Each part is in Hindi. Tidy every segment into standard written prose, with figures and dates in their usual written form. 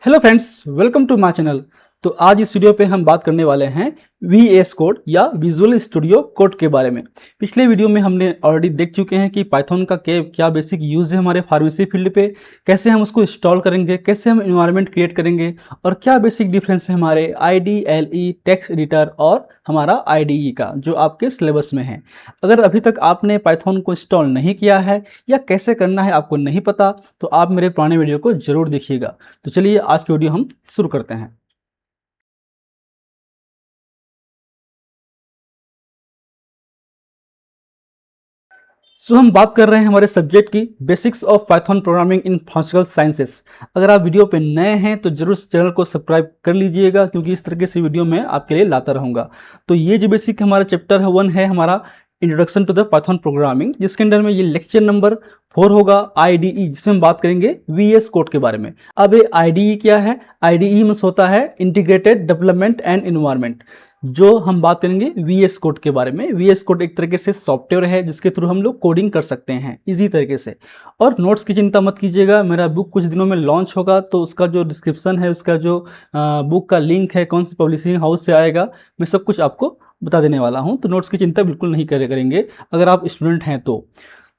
Hello friends, welcome to my channel. तो आज इस वीडियो पे हम बात करने वाले हैं VS कोड या विजुअल स्टूडियो कोड के बारे में। पिछले वीडियो में हमने ऑलरेडी देख चुके हैं कि पाइथन का क्या बेसिक यूज़ है हमारे फार्मेसी फील्ड पे, कैसे हम उसको इंस्टॉल करेंगे, कैसे हम इन्वायरमेंट क्रिएट करेंगे और क्या बेसिक डिफरेंस है हमारे IDLE टेक्स्ट एडिटर और हमारा IDE का जो आपके सिलेबस में है। अगर अभी तक आपने पाइथन को इंस्टॉल नहीं किया है या कैसे करना है आपको नहीं पता, तो आप मेरे पुराने वीडियो को ज़रूर देखिएगा। तो चलिए आज की वीडियो हम शुरू करते हैं। हम बात कर रहे हैं हमारे सब्जेक्ट की basics of Python programming in pharmaceutical sciences. अगर आप वीडियो पे नए हैं तो जरूर इस चैनल को सब्सक्राइब कर लीजिएगा, क्योंकि इस तरीके से वीडियो मैं आपके लिए लाता रहूँगा। तो ये जो बेसिक हमारा चैप्टर है 1 है हमारा introduction to the Python programming, जिसके अंदर में ये लेक्चर नंबर 4 होगा IDE, जिसमें हम बात करेंगे VS कोड के बारे में। अब ये IDE क्या है? IDE में होता है इंटीग्रेटेड डेवलपमेंट एंड एनवायरनमेंट। जो हम बात करेंगे VS कोड के बारे में। VS कोड एक तरीके से सॉफ्टवेयर है जिसके थ्रू हम लोग कोडिंग कर सकते हैं इजी तरीके से। और नोट्स की चिंता मत कीजिएगा, मेरा बुक कुछ दिनों में लॉन्च होगा, तो उसका जो डिस्क्रिप्शन है, उसका जो बुक का लिंक है, कौन सी पब्लिशिंग हाउस से आएगा, मैं सब कुछ आपको बता देने वाला हूँ। तो नोट्स की चिंता बिल्कुल नहीं करेंगे अगर आप स्टूडेंट हैं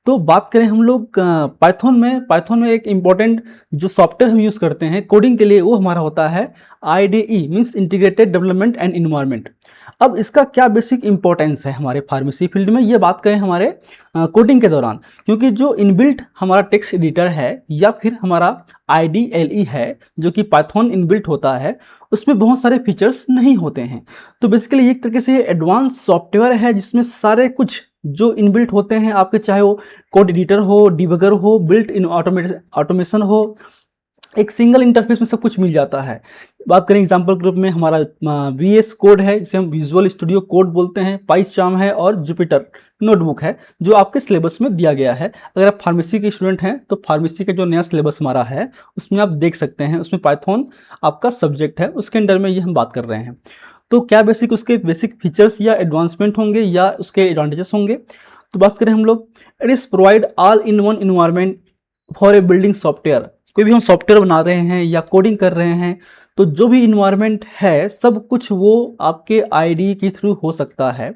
तो बात करें हम लोग पाइथन में एक इम्पॉर्टेंट जो सॉफ्टवेयर हम यूज़ करते हैं कोडिंग के लिए, वो हमारा होता है IDE means integrated development and environment. अब इसका क्या बेसिक इंपॉर्टेंस है हमारे फार्मेसी फील्ड में, ये बात करें हमारे कोडिंग के दौरान, क्योंकि जो इनबिल्ट हमारा टेक्स्ट एडिटर है या फिर हमारा IDLE है जो कि पाइथन इनबिल्ट होता है, उसमें बहुत सारे फीचर्स नहीं होते हैं। तो बेसिकली एक तरीके से एडवांस सॉफ्टवेयर है जिसमें सारे कुछ जो इनबिल्ट होते हैं आपके, चाहे वो कोड एडिटर हो, डिबगर हो, बिल्ट इन ऑटोमेशन हो, एक सिंगल इंटरफेस में सब कुछ मिल जाता है। बात करें एग्जांपल ग्रुप में हमारा VS कोड है जिसे हम विजुअल स्टूडियो कोड बोलते हैं, पाइथन है और जुपिटर नोटबुक है जो आपके सिलेबस में दिया गया है। अगर आप फार्मेसी के स्टूडेंट हैं तो फार्मेसी का जो नया सिलेबस हमारा है उसमें आप देख सकते हैं, उसमें पाइथन आपका सब्जेक्ट है, उसके अंडर में ये हम बात कर रहे हैं। तो क्या उसके बेसिक फीचर्स या एडवांसमेंट होंगे या उसके एडवांटेजेस होंगे, तो बात करें हम लोग, it is provide all in one environment for a building software. कोई भी हम सॉफ्टवेयर बना रहे हैं या कोडिंग कर रहे हैं तो जो भी इन्वायरमेंट है सब कुछ वो आपके IDE के थ्रू हो सकता है।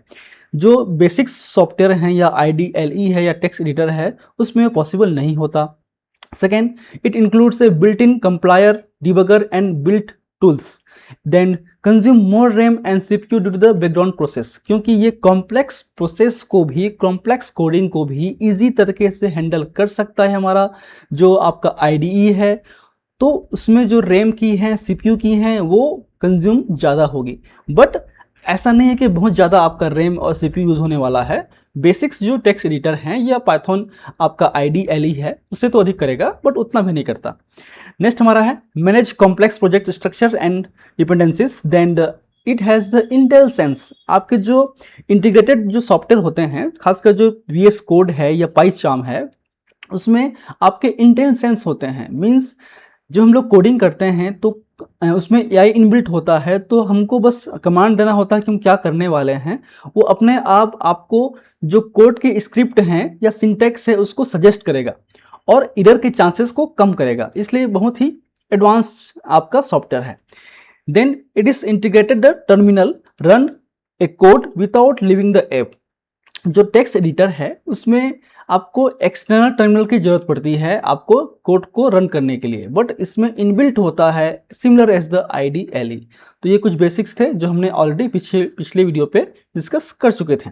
जो बेसिक सॉफ्टवेयर हैं या IDLE है या टेक्स्ट एडिटर है उसमें पॉसिबल नहीं होता। Second, it includes a built in compiler, debugger and built tools, then consume more RAM and CPU due to the background process, क्योंकि ये कॉम्प्लेक्स प्रोसेस को भी, कॉम्प्लेक्स कोडिंग को भी इजी तरीके से हैंडल कर सकता है हमारा जो आपका IDE है। तो उसमें जो रैम की है, CPU की हैं, वो कंज्यूम ज़्यादा होगी, बट ऐसा नहीं है कि बहुत ज़्यादा आपका रैम और CPU यूज़ होने वाला है। बेसिक्स जो टेक्स्ट एडिटर हैं या पाइथन आपका IDLE है उससे तो अधिक करेगा, बट उतना भी नहीं करता। नेक्स्ट हमारा है manage complex project structure and dependencies, then it has the IntelliSense. आपके जो इंटीग्रेटेड जो सॉफ्टवेयर होते हैं, खासकर जो VS कोड है या पाइथन है, उसमें आपके इंटेल सेंस होते हैं। मीन्स जब हम लोग कोडिंग करते हैं तो उसमें AI इनबिल्ट होता है, तो हमको बस कमांड देना होता है कि हम क्या करने वाले हैं। वो अपने आप आपको जो कोड के स्क्रिप्ट हैं या सिंटैक्स है उसको सजेस्ट करेगा और एरर के चांसेस को कम करेगा, इसलिए बहुत ही एडवांस आपका सॉफ्टवेयर है। Then it is integrated the terminal run a code without leaving the app. जो टेक्स्ट एडिटर है उसमें आपको एक्सटर्नल टर्मिनल की जरूरत पड़ती है आपको कोड को रन करने के लिए, बट इसमें इनबिल्ट होता है सिमिलर एज द IDLE। तो ये कुछ बेसिक्स थे जो हमने ऑलरेडी पिछले वीडियो पे डिस्कस कर चुके थे।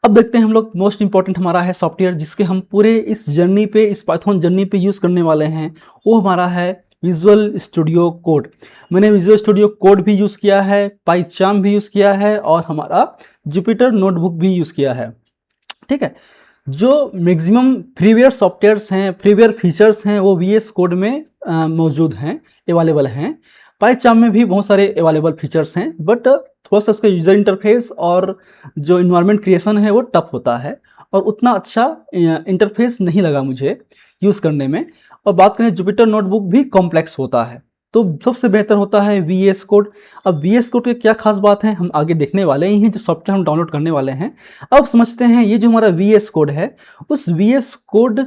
अब देखते हैं हम लोग मोस्ट इंपॉर्टेंट हमारा है सॉफ्टवेयर जिसके हम पूरे इस जर्नी पे, इस पाइथन जर्नी पे यूज़ करने वाले हैं, वो हमारा है विजुअल स्टूडियो कोड। मैंने विजुअल स्टूडियो कोड भी यूज़ किया है, पाइथन भी यूज़ किया है और हमारा जुपिटर नोटबुक भी यूज़ किया है। ठीक है, जो मैक्सिमम फ्रीवेयर सॉफ्टवेयर्स हैं, फ्रीवेयर फीचर्स हैं, वो VS कोड में मौजूद हैं, अवेलेबल हैं। पाइथन में भी बहुत सारे अवेलेबल फीचर्स हैं, बट थोड़ा सा उसका यूज़र इंटरफेस और जो इन्वायरमेंट क्रिएशन है वो टफ होता है और उतना अच्छा इंटरफेस नहीं लगा मुझे यूज़ करने में। और बात करें जुपिटर नोटबुक भी कॉम्प्लेक्स होता है, तो सबसे बेहतर होता है VS कोड। अब VS कोड की क्या खास बात है हम आगे देखने वाले ही हैं, जो सॉफ्टवेयर हम डाउनलोड करने वाले हैं। अब समझते हैं ये जो हमारा VS कोड है, उस VS कोड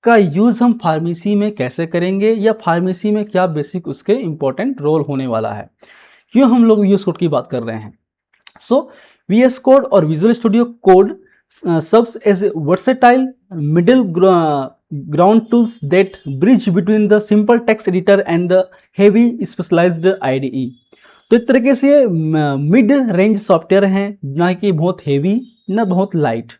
इसका यूज़ हम फार्मेसी में कैसे करेंगे या फार्मेसी में क्या बेसिक उसके इंपॉर्टेंट रोल होने वाला है, क्यों हम लोग VS कोड की बात कर रहे हैं। सो VS कोड और visual studio code serves as a versatile middle ground tools that bridge between the simple text editor and the heavy specialized IDE। तो एक तरीके से मिड रेंज सॉफ्टवेयर हैं, ना कि बहुत हेवी ना बहुत लाइट।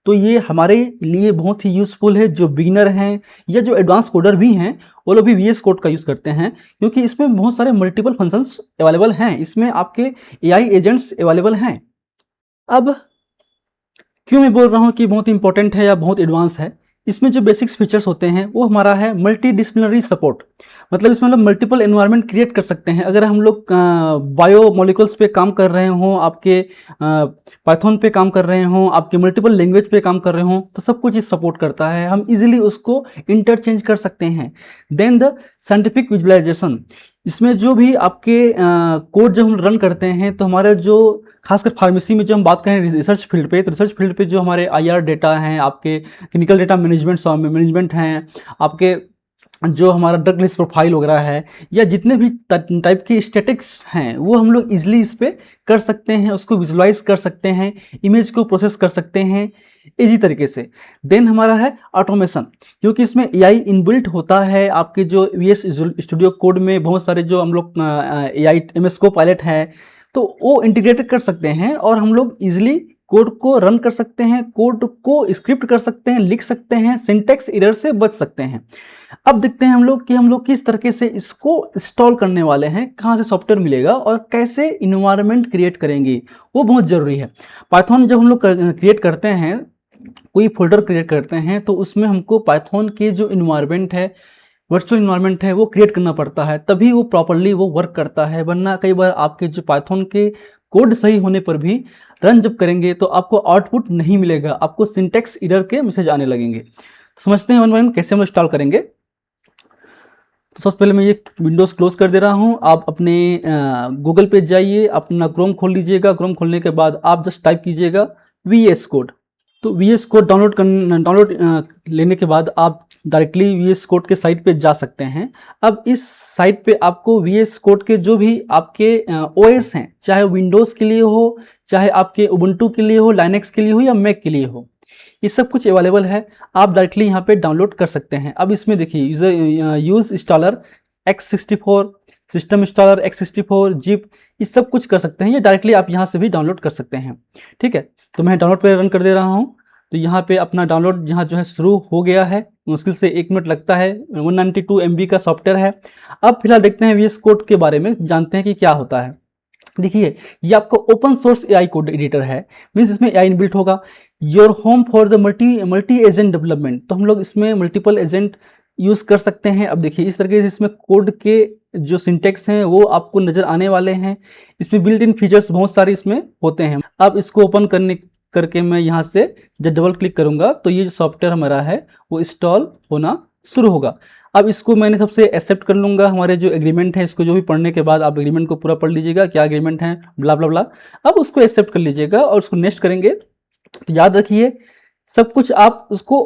तो ये हमारे लिए बहुत ही यूज़फुल है, जो बिगिनर हैं या जो एडवांस कोडर भी हैं वो लोग भी VS कोड का यूज़ करते हैं, क्योंकि इसमें बहुत सारे मल्टीपल फंक्शंस अवेलेबल हैं, इसमें आपके AI एजेंट्स अवेलेबल हैं। अब क्यों मैं बोल रहा हूँ कि बहुत इंपॉर्टेंट है या बहुत एडवांस है, इसमें जो बेसिक्स फीचर्स होते हैं वो हमारा है मल्टी डिसिप्लिनरी सपोर्ट। मतलब इसमें हम लोग मल्टीपल एनवायरनमेंट क्रिएट कर सकते हैं। अगर हम लोग बायो मॉलिक्यूल्स पे काम कर रहे हों, आपके पाइथन पे काम कर रहे हों, आपके मल्टीपल लैंग्वेज पे काम कर रहे हों, तो सब कुछ इस सपोर्ट करता है, हम इजीली उसको इंटरचेंज कर सकते हैं। देन द साइंटिफिक विजुअलाइजेशन, इसमें जो भी आपके कोड जब हम रन करते हैं तो हमारे जो खासकर फार्मेसी में जो हम बात करें रिसर्च फील्ड पे, तो रिसर्च फील्ड पे जो हमारे IR डेटा हैं, आपके क्लिनिकल डेटा मैनेजमेंट हैं, आपके जो हमारा ड्रग लिस्ट प्रोफाइल वगैरह है, या जितने भी टाइप के स्टैटिक्स हैं वो हम लोग इजीली इस पर कर सकते हैं, उसको विजुलाइज कर सकते हैं, इमेज को प्रोसेस कर सकते हैं इजी तरीके से। देन हमारा है ऑटोमेशन, क्योंकि इसमें AI इनबिल्ट होता है। आपके जो VS स्टूडियो कोड में बहुत सारे जो हम लोग AI MS Copilot है तो वो इंटीग्रेटेड कर सकते हैं और हम लोग इजीली कोड को रन कर सकते हैं, कोड को स्क्रिप्ट कर सकते हैं, लिख सकते हैं, सिंटेक्स एरर से बच सकते हैं। अब देखते हैं हम लोग कि हम लोग किस तरीके से इसको इंस्टॉल करने वाले हैं, कहाँ से सॉफ्टवेयर मिलेगा और कैसे इन्वायरमेंट क्रिएट करेंगे, वो बहुत ज़रूरी है। पाइथन जब हम लोग क्रिएट करते हैं, कोई फोल्डर क्रिएट करते हैं, तो उसमें हमको पाइथन के जो इन्वायरमेंट है, वर्चुअल इन्वायरमेंट है, वो क्रिएट करना पड़ता है, तभी वो प्रॉपरली वो वर्क करता है। वरना कई बार आपके जो पाइथन के कोड सही होने पर भी रन जब करेंगे तो आपको आउटपुट नहीं मिलेगा, आपको सिंटेक्स एरर के मैसेज आने लगेंगे। तो समझते हैं वन बाय वन कैसे हम इंस्टॉल करेंगे। तो सबसे पहले मैं ये विंडोज़ क्लोज कर दे रहा हूँ। आप अपने गूगल पे जाइए, अपना क्रोम खोल लीजिएगा। क्रोम खोलने के बाद आप जस्ट टाइप कीजिएगा VS कोड। तो VS कोड डाउनलोड लेने के बाद आप डायरेक्टली VS कोड के साइट पे जा सकते हैं। अब इस साइट पे आपको VS कोड के जो भी आपके OS हैं, चाहे विंडोज़ के लिए हो, चाहे आपके उबुंटू के लिए हो, लाइनेक्स के लिए हो या मैक के लिए हो, ये सब कुछ अवेलेबल है। आप डायरेक्टली यहाँ पे डाउनलोड कर सकते हैं। अब इसमें देखिए use installer x64, system installer x64, zip, ये सब कुछ कर सकते हैं। ये डायरेक्टली आप यहाँ से भी डाउनलोड कर सकते हैं। ठीक है, तो मैं डाउनलोड पे रन कर दे रहा हूँ। तो यहाँ पे अपना डाउनलोड यहाँ जो है शुरू हो गया है। मुश्किल से 1 मिनट लगता है। 192 MB का सॉफ्टवेयर है। अब फिलहाल देखते हैं VS कोड के बारे में, जानते हैं कि क्या होता है। देखिए, ये आपका open source AI code editor है, मीन्स इसमें AI इनबिल्ट होगा। Your home for the multi agent development, तो हम लोग इसमें मल्टीपल एजेंट यूज़ कर सकते हैं। अब देखिए इस तरीके से इसमें कोड के जो सिंटेक्स हैं वो आपको नज़र आने वाले हैं। इसमें बिल्ट इन फीचर्स बहुत सारे इसमें होते हैं। अब इसको ओपन करके मैं यहाँ से जब डबल क्लिक करूँगा तो ये जो सॉफ्टवेयर हमारा है वो इंस्टॉल होना शुरू होगा। अब इसको मैंने सबसे एक्सेप्ट कर लूँगा। हमारे जो एग्रीमेंट है, इसको जो भी पढ़ने के बाद आप एग्रीमेंट को पूरा पढ़ लीजिएगा, क्या एग्रीमेंट है, ब्ला ब्ला ब्ला। अब उसको एक्सेप्ट कर लीजिएगा और उसको नेक्स्ट करेंगे। तो याद रखिए सब कुछ आप उसको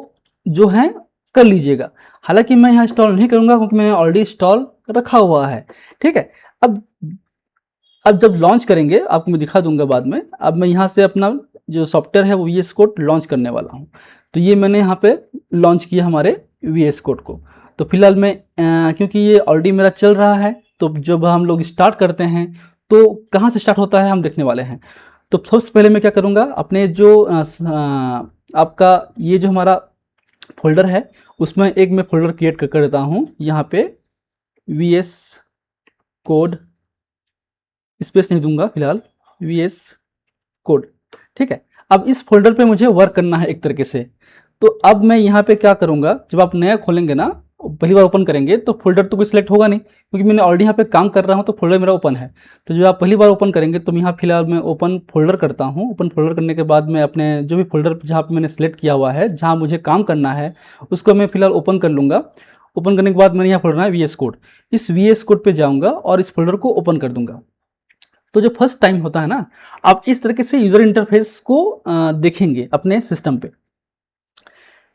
जो है कर लीजिएगा। हालांकि मैं यहाँ इंस्टॉल नहीं करूँगा क्योंकि मैंने ऑलरेडी इंस्टॉल रखा हुआ है। ठीक है, अब जब लॉन्च करेंगे आपको मैं दिखा दूंगा बाद में। अब मैं यहाँ से अपना जो सॉफ्टवेयर है वो VS कोड लॉन्च करने वाला हूँ। तो ये मैंने यहाँ पे लॉन्च किया हमारे VS कोड को। तो फिलहाल मैं क्योंकि ये ऑलरेडी मेरा चल रहा है, तो जब हम लोग स्टार्ट करते हैं तो कहाँ से स्टार्ट होता है हम देखने वाले हैं। तो सबसे पहले मैं क्या करूँगा, अपने जो आपका ये जो हमारा फोल्डर है उसमें एक मैं फोल्डर क्रिएट कर देता हूँ। यहाँ पे VS कोड, स्पेस नहीं दूंगा फिलहाल, VS कोड। ठीक है, अब इस फोल्डर पे मुझे वर्क करना है एक तरीके से। तो अब मैं यहाँ पे क्या करूँगा, जब आप नया खोलेंगे ना, पहली बार ओपन करेंगे तो फोल्डर तो कोई सिलेक्ट होगा नहीं, क्योंकि मैंने ऑलरेडी यहाँ पे काम कर रहा हूँ तो फोल्डर मेरा ओपन है। तो जब आप पहली बार ओपन करेंगे तो यहाँ फिलहाल मैं ओपन फोल्डर करता हूँ। ओपन फोल्डर करने के बाद मैं अपने जो भी फोल्डर जहाँ पे मैंने सेलेक्ट किया हुआ है, जहाँ मुझे काम करना है, उसको मैं फिलहाल ओपन कर लूँगा। ओपन करने के बाद मैंने यहाँ फोल्डर है VS कोड, इस VS कोड पर जाऊँगा और इस फोल्डर को ओपन कर दूँगा। तो जो फर्स्ट टाइम होता है ना, आप इस तरीके से यूज़र इंटरफेस को देखेंगे अपने सिस्टम पे।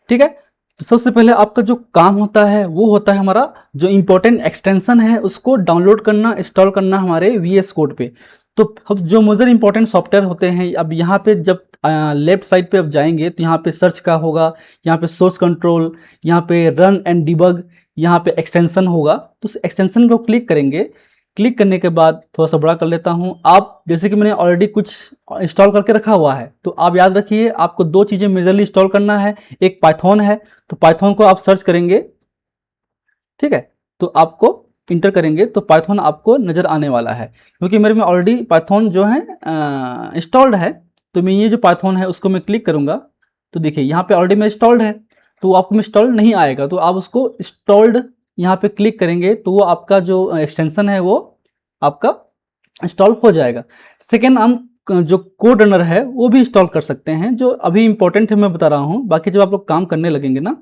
ठीक है, तो सबसे पहले आपका जो काम होता है वो होता है हमारा जो इम्पोर्टेंट एक्सटेंशन है उसको डाउनलोड करना, इंस्टॉल करना हमारे VS कोड पे। तो अब जो मोजर इंपॉर्टेंट सॉफ्टवेयर होते हैं, अब यहाँ पे जब लेफ्ट साइड पे अब जाएंगे तो यहाँ पे सर्च का होगा, यहाँ पे सोर्स कंट्रोल, यहाँ पे रन एंड डिबग, यहाँ पे एक्सटेंशन होगा। तो उस एक्सटेंशन को क्लिक करेंगे। क्लिक करने के बाद थोड़ा सा बड़ा कर लेता हूँ। आप जैसे कि मैंने ऑलरेडी कुछ इंस्टॉल करके रखा हुआ है, तो आप याद रखिए आपको दो चीज़ें मेजरली इंस्टॉल करना है। एक पाइथन है, तो पाइथन को आप सर्च करेंगे, ठीक है, तो आपको इंटर करेंगे तो पाइथन आपको नज़र आने वाला है। क्योंकि मेरे में ऑलरेडी पाइथन जो है इंस्टॉल्ड है, तो मैं ये जो पाइथन है उसको मैं क्लिक करूँगा तो देखिए यहाँ पे ऑलरेडी मैं इंस्टॉल्ड है, तो आपको में इंस्टॉल नहीं आएगा। तो आप उसको इंस्टॉल्ड यहाँ पे क्लिक करेंगे तो वो आपका जो एक्सटेंशन है वो आपका इंस्टॉल हो जाएगा। सेकेंड, हम जो कोड रनर है वो भी इंस्टॉल कर सकते हैं, जो अभी इंपॉर्टेंट है मैं बता रहा हूँ। बाकी जब आप लोग काम करने लगेंगे ना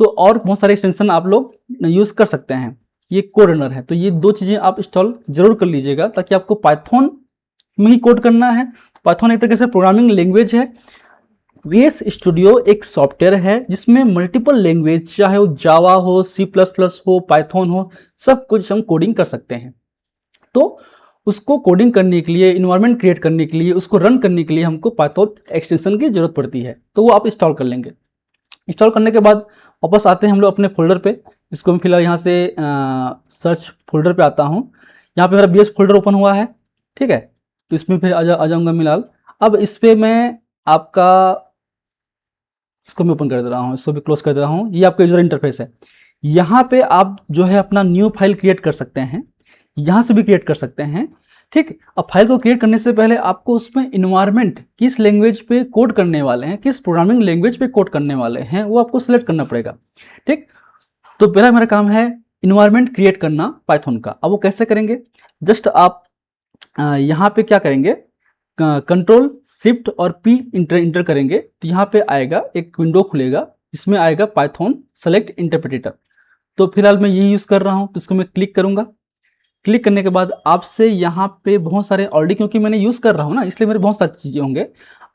तो और बहुत सारे एक्सटेंशन आप लोग यूज़ कर सकते हैं। ये कोड रनर है, तो ये दो चीज़ें आप इंस्टॉल जरूर कर लीजिएगा, ताकि आपको पाइथन में ही कोड करना है। पाइथन एक तरीके से प्रोग्रामिंग लैंग्वेज है। VS स्टूडियो एक सॉफ्टवेयर है जिसमें मल्टीपल लैंग्वेज, चाहे वो जावा हो, C++ हो, पाइथन हो, सब कुछ हम कोडिंग कर सकते हैं। तो उसको कोडिंग करने के लिए, इन्वायरमेंट क्रिएट करने के लिए, उसको रन करने के लिए हमको पाइथन एक्सटेंशन की जरूरत पड़ती है, तो वो आप इंस्टॉल कर लेंगे। इंस्टॉल करने के बाद वापस आते हैं हम लोग अपने फोल्डर पे। इसको मैं फिलहाल यहाँ से सर्च फोल्डर पे आता हूँ। यहाँ पे मेरा VS फोल्डर ओपन हुआ है, ठीक है, तो इसमें फिर आ जाऊँगा मिलाल। अब इस पर मैं आपका इसको मैं ओपन कर दे रहा हूँ, इसको भी क्लोज कर दे रहा हूँ। ये आपका यूजर इंटरफेस है। यहाँ पे आप जो है अपना न्यू फाइल क्रिएट कर सकते हैं, यहाँ से भी क्रिएट कर सकते हैं, ठीक। अब फाइल को क्रिएट करने से पहले आपको उसमें इन्वायरमेंट किस लैंग्वेज पे कोड करने वाले हैं, किस प्रोग्रामिंग लैंग्वेज पे कोड करने वाले हैं, वो आपको सिलेक्ट करना पड़ेगा, ठीक। तो पहला मेरा काम है इन्वायरमेंट क्रिएट करना पाइथन का। अब वो कैसे करेंगे, जस्ट आप यहाँ पे क्या करेंगे, कंट्रोल शिफ्ट और P इंटर करेंगे तो यहाँ पे आएगा एक विंडो खुलेगा, इसमें आएगा पाइथन सेलेक्ट इंटरप्रेटर। तो फिलहाल मैं ये यूज़ कर रहा हूँ, तो इसको मैं क्लिक करूँगा। क्लिक करने के बाद आपसे यहाँ पे बहुत सारे ऑलरेडी, क्योंकि मैंने यूज़ कर रहा हूँ ना, इसलिए मेरे बहुत सारी चीज़ें होंगे।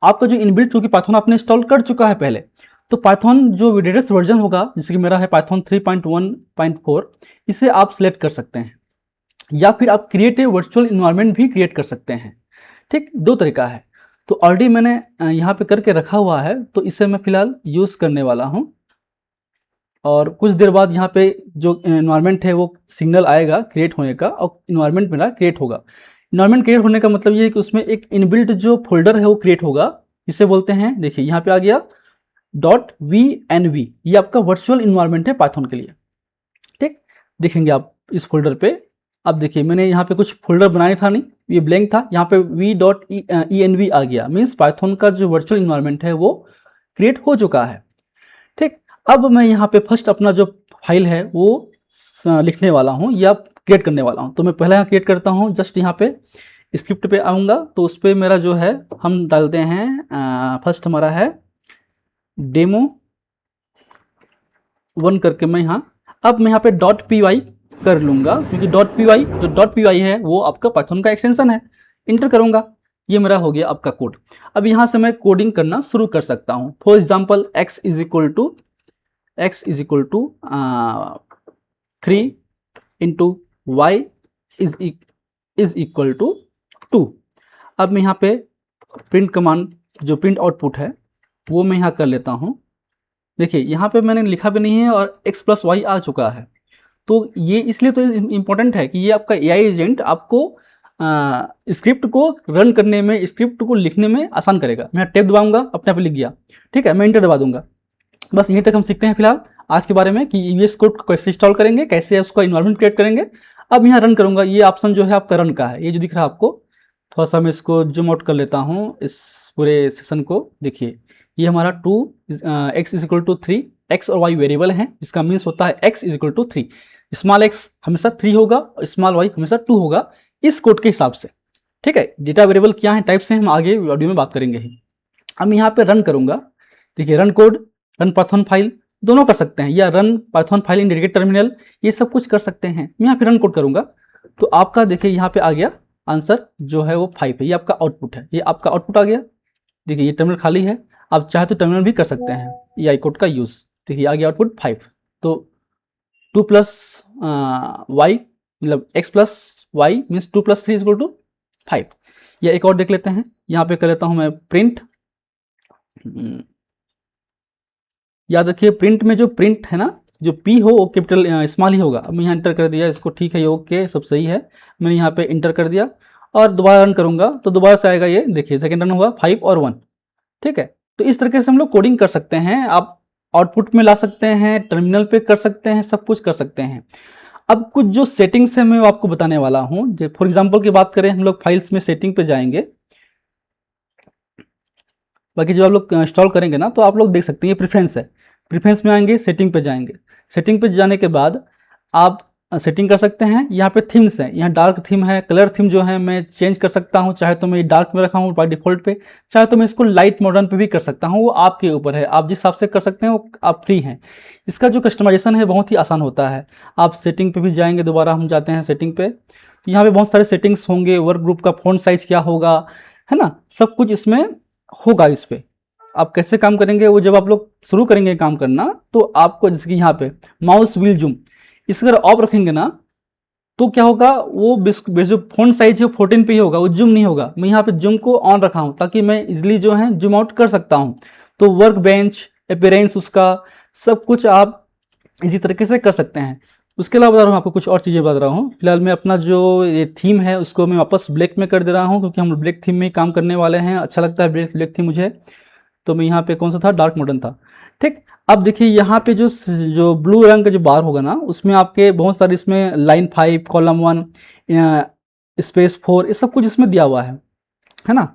आपका जो इनबिल्ट, क्योंकि पाइथन आपने इंस्टॉल कर चुका है पहले, तो पाइथन जो लेटेस्ट वर्जन होगा, जैसे कि मेरा है पाइथन 3.1.4, इसे आप सिलेक्ट कर सकते हैं, या फिर आप क्रिएट ए वर्चुअल इन्वायरमेंट भी क्रिएट कर सकते हैं, ठीक। दो तरीका है। तो ऑलरेडी मैंने यहाँ पे करके रखा हुआ है, तो इसे मैं फिलहाल यूज़ करने वाला हूँ। और कुछ देर बाद यहाँ पे जो इन्वायरमेंट है वो सिग्नल आएगा क्रिएट होने का, और इन्वायरमेंट मेरा क्रिएट होगा। इन्वायरमेंट क्रिएट होने का मतलब ये है कि उसमें एक इनबिल्ट जो फोल्डर है वो क्रिएट होगा। इसे बोलते हैं, देखिए यहाँ पे आ गया .vnv, ये आपका वर्चुअल इन्वायरमेंट है पाइथन के लिए, ठीक। देखेंगे आप इस फोल्डर पे, अब देखिए मैंने यहाँ पे कुछ फोल्डर बनाया था, नहीं ये ब्लैंक था, यहाँ पे v.env आ गया, मीन्स पाइथन का जो वर्चुअल इन्वायरमेंट है वो क्रिएट हो चुका है, ठीक। अब मैं यहाँ पे फर्स्ट अपना जो फाइल है वो लिखने वाला हूँ या क्रिएट करने वाला हूँ। तो मैं पहले यहाँ क्रिएट करता हूँ, जस्ट यहाँ पे स्क्रिप्ट पे आऊँगा, तो उस पर मेरा जो है हम डालते हैं, फर्स्ट हमारा है demo1 करके मैं यहाँ, अब मैं यहाँ पे .py कर लूँगा, क्योंकि .py है वो आपका पाइथन का एक्सटेंशन है। इंटर करूँगा, ये मेरा हो गया आपका कोड। अब यहाँ से मैं कोडिंग करना शुरू कर सकता हूँ। For example x is equal to 3 into y is equal to 2। अब मैं यहाँ पे प्रिंट कमांड, जो प्रिंट आउटपुट है वो मैं यहाँ कर लेता हूँ। देखिए यहाँ पे मैंने लिखा भी नहीं है और x प्लस वाई आ चुका है। तो ये इसलिए तो इम्पोर्टेंट है कि ये आपका AI एजेंट आपको स्क्रिप्ट को रन करने में, स्क्रिप्ट को लिखने में आसान करेगा। मैं टैब दबाऊंगा, अपने आप लिख गया, ठीक है। मैं इंटर दबा दूंगा। बस यहीं तक हम सीखते हैं फिलहाल आज के बारे में कि VS कोड को कैसे इंस्टॉल करेंगे, कैसे उसका इन्वायरमेंट क्रिएट करेंगे। अब यहाँ रन करूँगा, ये ऑप्शन जो है आपका रन का है, ये जो दिख रहा है आपको, थोड़ा सा मैं इसको जूम आउट कर लेता हूँ इस पूरे सेशन को। देखिए ये हमारा x is equal to 3, x और y वेरिएबल हैं, जिसका मीन्स होता है x is equal to 3। Small x हमेशा 3 होगा और स्मॉल y हमेशा 2 होगा, इस कोड के हिसाब से, ठीक है। डेटा वेरिएबल क्या है, टाइप से हम आगे वीडियो में बात करेंगे ही। अब यहाँ पे रन करूँगा, देखिए run code, run Python file दोनों कर सकते हैं, या run Python file in dedicated terminal, ये सब कुछ कर सकते हैं। मैं यहाँ पे रन कोड करूँगा तो आपका देखिए यहाँ पे आ गया आंसर जो है वो 5 है, ये आपका आउटपुट है, ये आपका आउटपुट आ गया। देखिए ये टर्मिनल खाली है, आप चाहे तो टर्मिनल भी कर सकते हैं AI कोड का यूज़, देखिए आ गया आउटपुट 5। तो 2 प्लस वाई मतलब x plus y means 2 plus 3 is equal to 5। या एक और देख लेते हैं, यहाँ पे कर लेता हूँ मैं प्रिंट। याद रखिए प्रिंट में जो प्रिंट है ना, जो p हो वो कैपिटल स्मॉल ही होगा। अब मैं यहाँ इंटर कर दिया इसको, ठीक है ये ओके सब सही है, मैंने यहाँ पे इंटर कर दिया और दोबारा रन करूँगा तो दोबारा से आएगा ये, देखिए सेकेंड रन हुआ 5 और 1, ठीक है। तो इस तरीके से हम लोग कोडिंग कर सकते हैं, आप आउटपुट में ला सकते हैं, टर्मिनल पे कर सकते हैं, सब कुछ कर सकते हैं। अब कुछ जो सेटिंग्स है मैं आपको बताने वाला हूँ। जो फॉर एग्जांपल की बात करें, हम लोग फाइल्स में सेटिंग पे जाएंगे, बाकी जब आप लोग इंस्टॉल करेंगे ना तो आप लोग देख सकते हैं ये प्रेफरेंस है, प्रेफरेंस में आएंगे, सेटिंग पे जाएंगे। सेटिंग पे जाने के बाद आप सेटिंग कर सकते हैं। यहाँ पे थीम्स है, यहाँ डार्क थीम है, कलर थीम जो है मैं चेंज कर सकता हूँ, चाहे तो मैं डार्क में रखा हूँ बाय डिफॉल्ट पे, चाहे तो मैं इसको लाइट मॉडर्न पे भी कर सकता हूँ, वो आपके ऊपर है, आप जिस हिसाब से कर सकते हैं वो आप फ्री हैं। इसका जो कस्टमाइजेशन है बहुत ही आसान होता है। आप सेटिंग पे भी जाएंगे, दोबारा हम जाते हैं सेटिंग पे, तो यहाँ पे बहुत सारे सेटिंग्स होंगे, वर्क ग्रुप का फ़ॉन्ट साइज क्या होगा, है ना, सब कुछ इसमें होगा। इस पर आप कैसे काम करेंगे वो जब आप लोग शुरू करेंगे काम करना तो आपको, जैसे कि यहाँ पे माउस व्हील जूम, इस अगर ऑफ रखेंगे ना तो क्या होगा, वो जो फ़ॉन्ट साइज है 14 पे ही होगा, वो जूम नहीं होगा। मैं यहाँ पे जूम को ऑन रखा हूँ ताकि मैं इजिली जो है जूम आउट कर सकता हूँ। तो वर्क बेंच अपीयरेंस उसका सब कुछ आप इसी तरीके से कर सकते हैं। उसके अलावा बता रहा हूँ आपको कुछ और चीज़ें बता रहा हूँ। फिलहाल मैं अपना जो ये थीम है उसको मैं वापस ब्लैक में कर दे रहा हूँ, क्योंकि हम ब्लैक थीम में ही काम करने वाले हैं, अच्छा लगता है ब्लैक थीम मुझे। तो मैं यहाँ पे कौन सा था, डार्क मॉडर्न था, ठीक। अब देखिए यहाँ पे जो ब्लू रंग का जो बार होगा ना, उसमें आपके बहुत सारे इसमें लाइन 5 कॉलम 1 स्पेस 4 ये सब कुछ इसमें दिया हुआ है ना।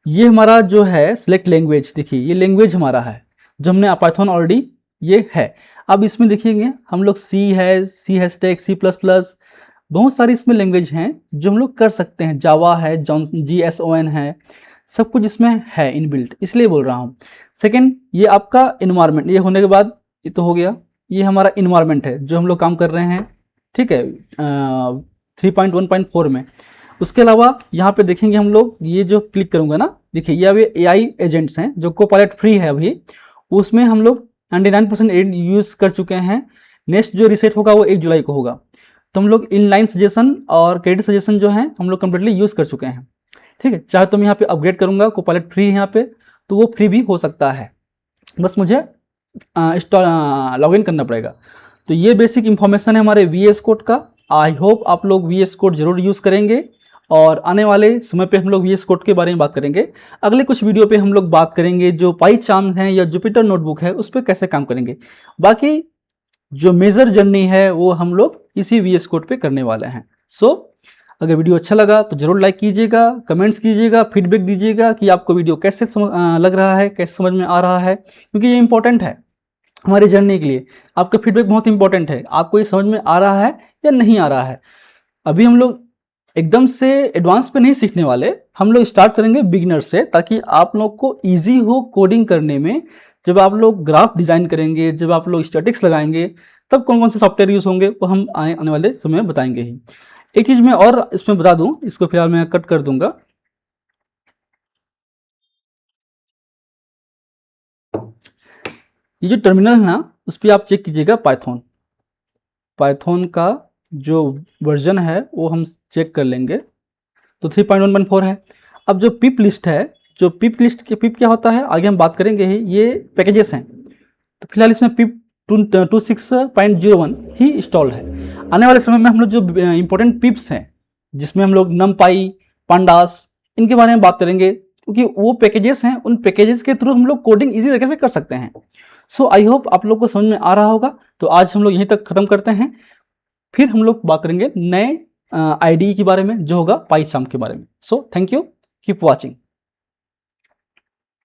ये हमारा जो है सिलेक्ट लैंग्वेज, देखिए ये लैंग्वेज हमारा है जो हमने पाइथन ऑलरेडी ये है। अब इसमें देखिएंगे हम लोग सी है, सी हैशटैग, सी प्लस प्लस, बहुत सारी इसमें लैंग्वेज हैं जो हम लोग कर सकते हैं। जावा है, JSON है, सब कुछ इसमें है इनबिल्ट, इसलिए बोल रहा हूँ। सेकंड, ये आपका इन्वायरमेंट, ये होने के बाद ये तो हो गया, ये हमारा इन्वायरमेंट है जो हम लोग काम कर रहे हैं, ठीक है 3.1.4 में। उसके अलावा यहाँ पे देखेंगे हम लोग, ये जो क्लिक करूँगा ना, देखिए ये अभी AI एजेंट्स हैं जो कोपायलट फ्री है अभी, उसमें हम लोग 99% यूज़ कर चुके हैं। नेक्स्ट जो रीसेट होगा वो 1 जुलाई को होगा। तो हम लोग इनलाइन सजेशन और क्रेडिट सजेशन जो है हम लोग कम्प्लीटली यूज़ कर चुके हैं, ठीक है। चाहे तो मैं यहाँ पे अपग्रेड करूँगा, कोपायलट फ्री है यहाँ पे, तो वो फ्री भी हो सकता है, बस मुझे लॉगिन करना पड़ेगा। तो ये बेसिक इंफॉर्मेशन है हमारे VS कोड का। आई होप आप लोग VS कोड जरूर यूज़ करेंगे, और आने वाले समय पे हम लोग VS कोड के बारे में बात करेंगे। अगले कुछ वीडियो पे हम लोग बात करेंगे जो पाइचार्म है या जुपिटर नोटबुक है उस पर कैसे काम करेंगे। बाकी जो मेजर जर्नी है वो हम लोग इसी VS कोड पे करने वाले हैं। सो अगर वीडियो अच्छा लगा तो जरूर लाइक कीजिएगा, कमेंट्स कीजिएगा, फीडबैक दीजिएगा कि आपको वीडियो कैसे लग रहा है, कैसे समझ में आ रहा है, क्योंकि ये इंपॉर्टेंट है हमारी जर्नी के लिए। आपका फीडबैक बहुत इंपॉर्टेंट है, आपको ये समझ में आ रहा है या नहीं आ रहा है। अभी हम लोग एकदम से एडवांस पे नहीं सीखने वाले, हम लोग स्टार्ट करेंगे बिगिनर से, ताकि आप लोग को ईजी हो कोडिंग करने में। जब आप लोग ग्राफ डिज़ाइन करेंगे, जब आप लोग स्टैटिक्स लगाएंगे, तब कौन कौन से सॉफ्टवेयर यूज़ होंगे वो हम आने वाले समय में बताएंगे ही। एक चीज़ मैं और इसमें बता दूं, इसको फिलहाल मैं कट कर दूंगा। ये जो टर्मिनल है ना, उस पर आप चेक कीजिएगा पाइथन का जो वर्जन है वो हम चेक कर लेंगे, तो 3.1.4 है। अब जो पिप लिस्ट है, जो पिप लिस्ट के पिप क्या होता है आगे हम बात करेंगे ही, ये पैकेजेस हैं। तो फिलहाल इसमें पिप 26.01 ही इंस्टॉल है। आने वाले समय में हम लोग जो इंपॉर्टेंट पिप्स हैं, जिसमें हम लोग नमपाई, पांडास, इनके बारे में बात करेंगे, क्योंकि वो पैकेजेस हैं, उन पैकेजेस के थ्रू हम लोग कोडिंग इजी तरीके से कर सकते हैं। सो आई होप आप लोग को समझ में आ रहा होगा। तो आज हम लोग यहीं तक ख़त्म करते हैं, फिर हम लोग बात करेंगे नए IDE के बारे में जो होगा पाइचार्म के बारे में। So thank you, keep watching.